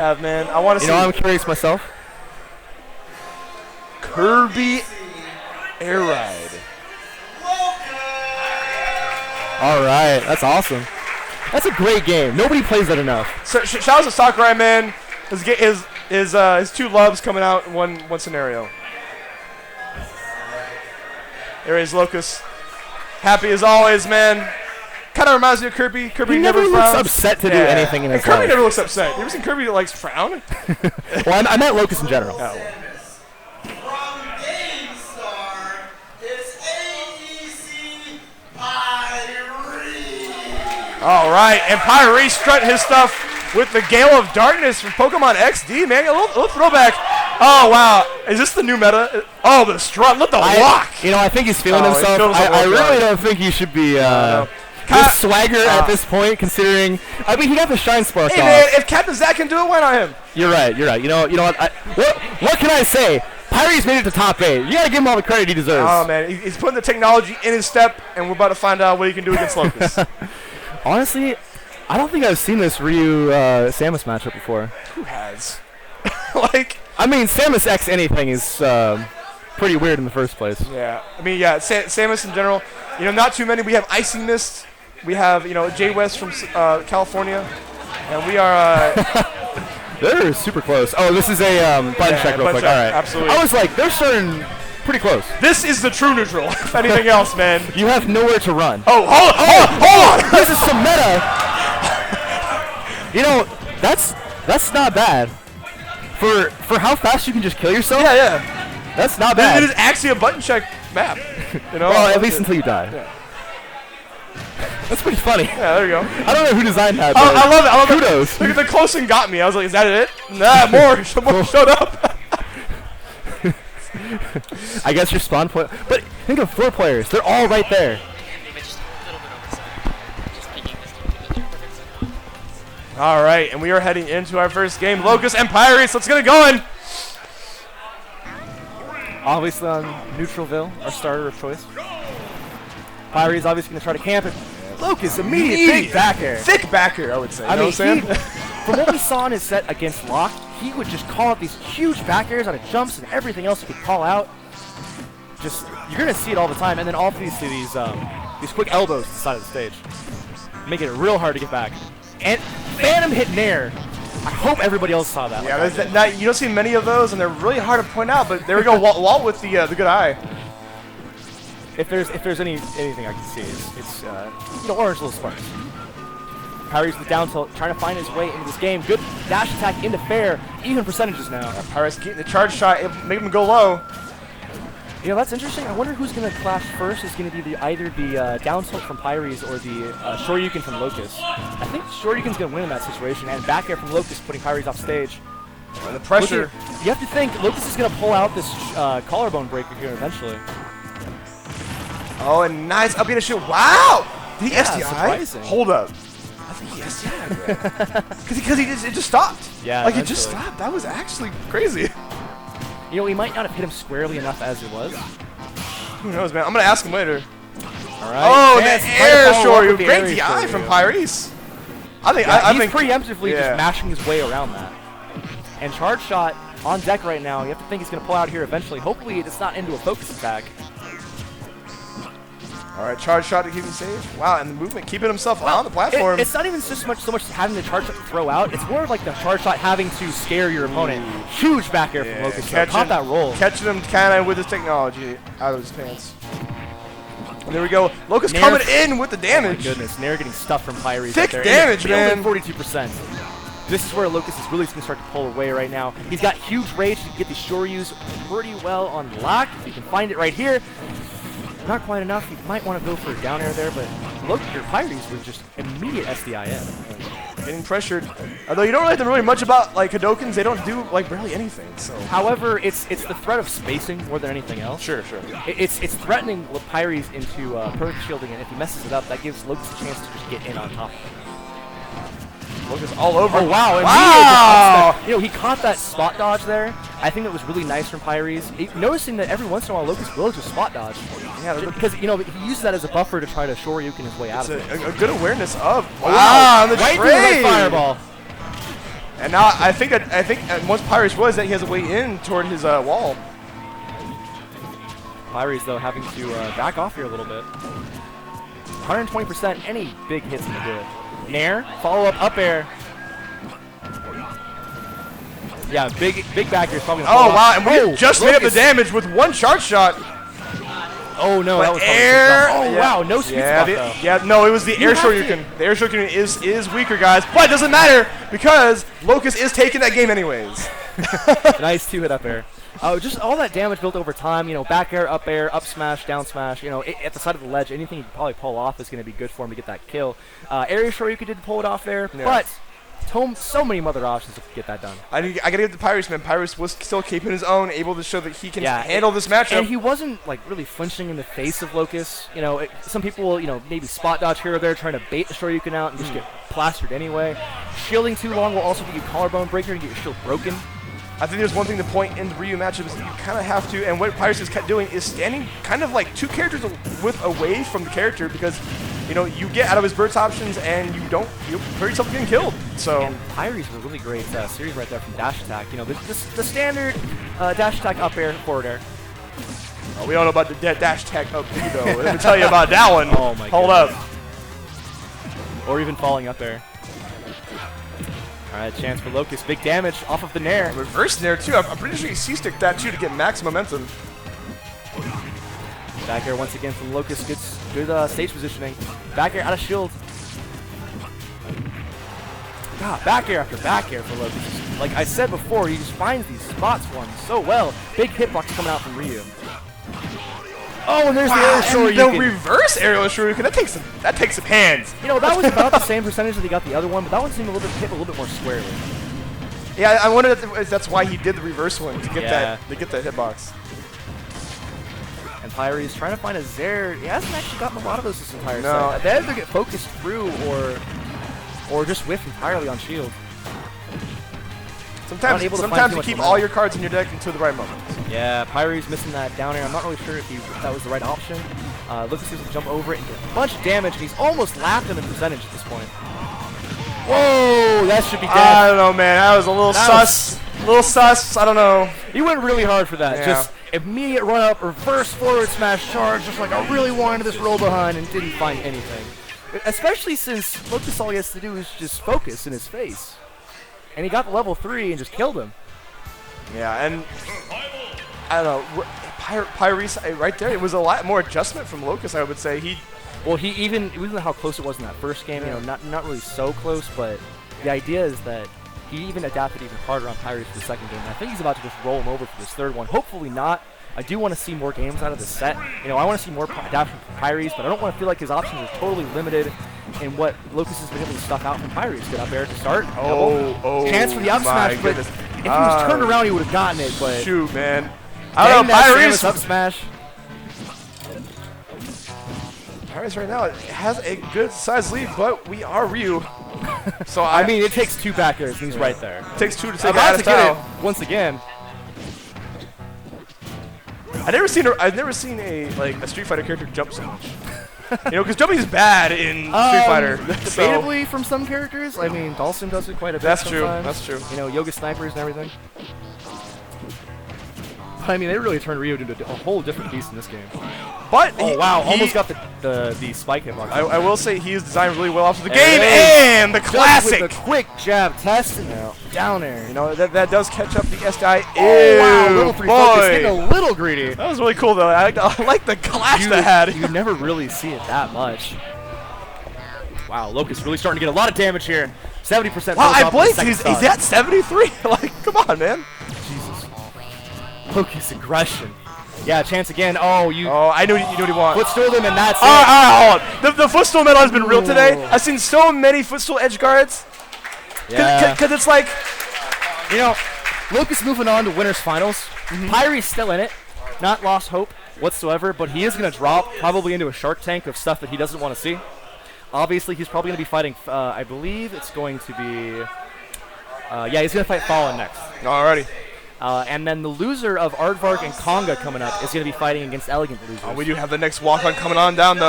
Man, I want to see. I'm curious myself. Kirby Air Ride. All right, that's awesome. That's a great game. Nobody plays that enough. So, shout out to Sakurai, man. His two loves coming out in one scenario. There is Locus. Happy as always, man. Kind of reminds me of Kirby. Kirby he never looks frowns. upset to do anything in his Kirby life. never looks upset. You ever seen Kirby like frown? Well, I meant Locus in general. Oh. All right, and Pyreeze strutting his stuff with the Gale of Darkness from Pokemon XD, man. A little throwback. Oh, wow. Is this the new meta? Oh, the strut. Look, the walk. I think he's feeling himself. I really don't think he should be this swagger at this point, considering, he got the Shine Spark off. Man, if Captain Zach can do it, why not him? You're right. You know what? What can I say? Pyreeze made it to top 8. You got to give him all the credit he deserves. Oh, man. He's putting the technology in his step, and we're about to find out what he can do against Locus. Honestly, I don't think I've seen this Ryu-Samus matchup before. Who has? Samus X anything is pretty weird in the first place. Yeah. Samus in general, not too many. We have Icy Mist. We have, Jay West from California. And we are... They're super close. Oh, this is a button check real quick. All right. Absolutely. I was like, they're starting pretty close. This is the true neutral, if anything else, man. You have nowhere to run. Oh, hold on. This is some meta. That's not bad. For how fast you can just kill yourself? Yeah. That's not bad. It is actually a button check map. Well, at least until you die. Yeah. That's pretty funny. Yeah, there you go. I don't know who designed that. I love it. Kudos. The closing got me. I was like, is that it? Nah, more showed up. I guess your spawn point. But think of 4 players. They're all right there. All right, and we are heading into our first game. Locus and Pyreeze. Let's get it going. Obviously on Neutralville, our starter of choice. Pyreeze obviously going to try to camp it. Locus, immediate big back air. Thick back air, I would say. From what we saw in his set against Locke, he would just call out these huge back airs out of jumps and everything else he could call out. You're going to see it all the time. And then obviously these quick elbows to the side of the stage. Making it real hard to get back. And Phantom hit Nair. I hope everybody else saw that. Yeah, you don't see many of those, and they're really hard to point out. But there we go, Walt with the good eye. If there's anything I can see, it's orange little sparks. Pyreeze with down tilt, trying to find his way into this game. Good dash attack into fair, even percentages now. Pyreeze getting the charge shot, make him go low. That's interesting. I wonder who's going to clash first. Is going to be either the down tilt from Pyreeze or the Shoryuken from Locus. I think Shoryuken's going to win in that situation, and back air from Locus putting Pyreeze off stage. And the pressure. You have to think Locus is going to pull out this collarbone breaker here eventually. Oh, and nice up into shoot. Wow! Did he SDI? Surprising. Hold up. I think he SDI'd, because it just stopped. Yeah, it just stopped. That was actually crazy. He might not have hit him squarely enough as it was. Who knows, man? I'm going to ask him later. All right. Oh, the air Shoryu. Great DI from Pyreeze. I think he's preemptively just mashing his way around that. And charge shot on deck right now. You have to think he's going to pull out here eventually. Hopefully it's not into a focus attack. All right, charge shot to keep him safe. Wow, and the movement, keeping himself on the platform. It's not even so much having the charge shot to throw out. It's more of like the charge shot having to scare your opponent. Huge back air from Locus. Caught that roll. Catching him kind of with his technology out of his pants. And there we go. Locus coming in with the damage. Oh my goodness, Nair getting stuffed from Pyreeze. Thick damage, man. 42%. This is where Locus is really going to start to pull away right now. He's got huge rage to get these Shoryus pretty well on lock. If you can find it right here. Not quite enough. You might want to go for a down air there, but look, your Pyreeze was just immediate SDIM. Getting pressured. Although you don't really have to really much about like Hadokens, they don't do like barely anything. So. However, it's the threat of spacing more than anything else. Sure. It's threatening Pyreeze into perfect shielding, and if he messes it up, that gives Locus a chance to just get in on top of it. Locus all over. Oh, wow. Wow. He caught that spot dodge there. I think that was really nice from Pyreeze. Noticing that every once in a while, Locus will just spot dodge. Yeah, because, he uses that as a buffer to try to Shoryuken his way out of it. A good awareness of. Wow, on the right trade. Fireball. And now I think once Pyreeze was that he has a way in toward his wall. Pyreeze, though, having to back off here a little bit. 120%, any big hits can do it. Nair, follow-up air. Yeah, big back air is probably going to Oh, wow, and we just made up the damage with one charge shot. Oh, no, that was air. Oh, wow, no sweet spot, though. Yeah, no, it was the air shoryuken. The air shoryuken is weaker, guys, but it doesn't matter because Locus is taking that game anyways. Nice two-hit up air. Just all that damage built over time, you know, back air, up smash, down smash, you know, at the side of the ledge, anything you can probably pull off is going to be good for him to get that kill. Area Shoryuken did pull it off there, but so many other options to get that done. I got to give it to Pyreeze, man. Pyreeze was still keeping his own, able to show that he can handle this matchup. And he wasn't, like, really flinching in the face of Locus. You know, some people will, you know, maybe spot dodge here or there, trying to bait the Shoryuken out and just get plastered anyway. Shielding too long will also give you collarbone breaker and get your shield broken. I think there's one thing to point in the Ryu matchup is that you kind of have to, and what Pyreeze is doing is standing kind of like two characters away from the character because, you know, you get out of his burst options and you hurt yourself getting killed. So and Pyreeze was a really great series right there from dash attack. You know, the standard dash attack up air, forward air. Oh, we don't know about the dash attack up B though. Let me tell you about that one. Oh my Hold goodness. up. Or even falling up air. Alright, chance for Locus. Big damage off of the Nair. Reverse Nair too. I'm pretty sure he C-sticked that too to get max momentum. Back air once again from Locus. Good stage positioning. Back air out of shield. God, back air after back air for Locus. Like I said before, he just finds these spots for him so well. Big hitbox coming out from Ryu. Oh, and there's the air Shoryuken. The reverse aerial Shoryuken. That takes some hands. You know, that was about the same percentage that he got the other one, but that one seemed hit a little bit more squarely. Yeah, I wonder if that's why he did the reverse one to get that hitbox. And Pyreeze trying to find a Zair. He hasn't actually gotten a lot of those this entire set. They either get focused through or just whiff entirely on shield. Sometimes you keep all your cards in your deck until the right moment. Yeah, Pyreeze missing that down air. I'm not really sure if that was the right option. Locus is to jump over it and get a bunch of damage, and he's almost lapped him in percentage at this point. Whoa, that should be dead. I don't know, man. That was a little sus. A little sus. I don't know. He went really hard for that. Yeah. Just immediate run up, reverse forward smash charge, just like I really wanted this roll behind and didn't find anything. Especially since Locus all he has to do is just focus in his face. And he got the level 3 and just killed him. Yeah, and I don't know. Pyreeze right there, it was a lot more adjustment from Locus, I would say. Even how close it was in that first game, you know, not really so close, but the idea is that he even adapted even harder on Pyreeze for the second game. And I think he's about to just roll him over for this third one. Hopefully not. I do want to see more games out of this set. You know, I want to see more adaptation from Pyreeze, but I don't want to feel like his options are totally limited in what Locus has been able to stuff out from Pyreeze. Good up air to start. Chance for the up smash, but if he was turned around, he would have gotten it. But shoot, man. I don't know, Pyreeze up smash. Pyreeze right now has a good size lead, but we are Ryu. So I mean, it takes two back airs, and he's right there. It takes two to take out of style. Once again. I've never seen a Street Fighter character jump so much. You know, because jumping is bad in Street Fighter. Debatably from some characters. I mean, Dhalsim does it quite a bit. That's true. Sometimes. That's true. You know, Yoga Snipers and everything. I mean, they really turned Ryu into a whole different beast in this game. But almost got the spike hitbox. I will say he is designed really well off of the game, and the classic. With the quick jab test and down air. You know that does catch up the SDI. Oh wow, little free focus, getting a little greedy. That was really cool though. I like the clash that had. You never really see it that much. Wow, Locus really starting to get a lot of damage here. 70%. Wow, I blinked. He's at 73. Like, come on, man. Jesus. Locus aggression. Yeah, chance again. Oh, I know what you want. Footstool him, and that's it. Hold on. The footstool metal has been real today. I've seen so many footstool edge guards. Yeah. Because it's like, you know, Locus moving on to winners finals. Pyre's still in it. Not lost hope whatsoever, but he is going to drop probably into a shark tank of stuff that he doesn't want to see. Obviously, he's probably going to be fighting, I believe it's going to be, yeah, he's going to fight Falln next. Alrighty. And then the loser of Aardvark and Konga coming up is going to be fighting against Elegant Losers. We do have the next walk-on coming on down, though.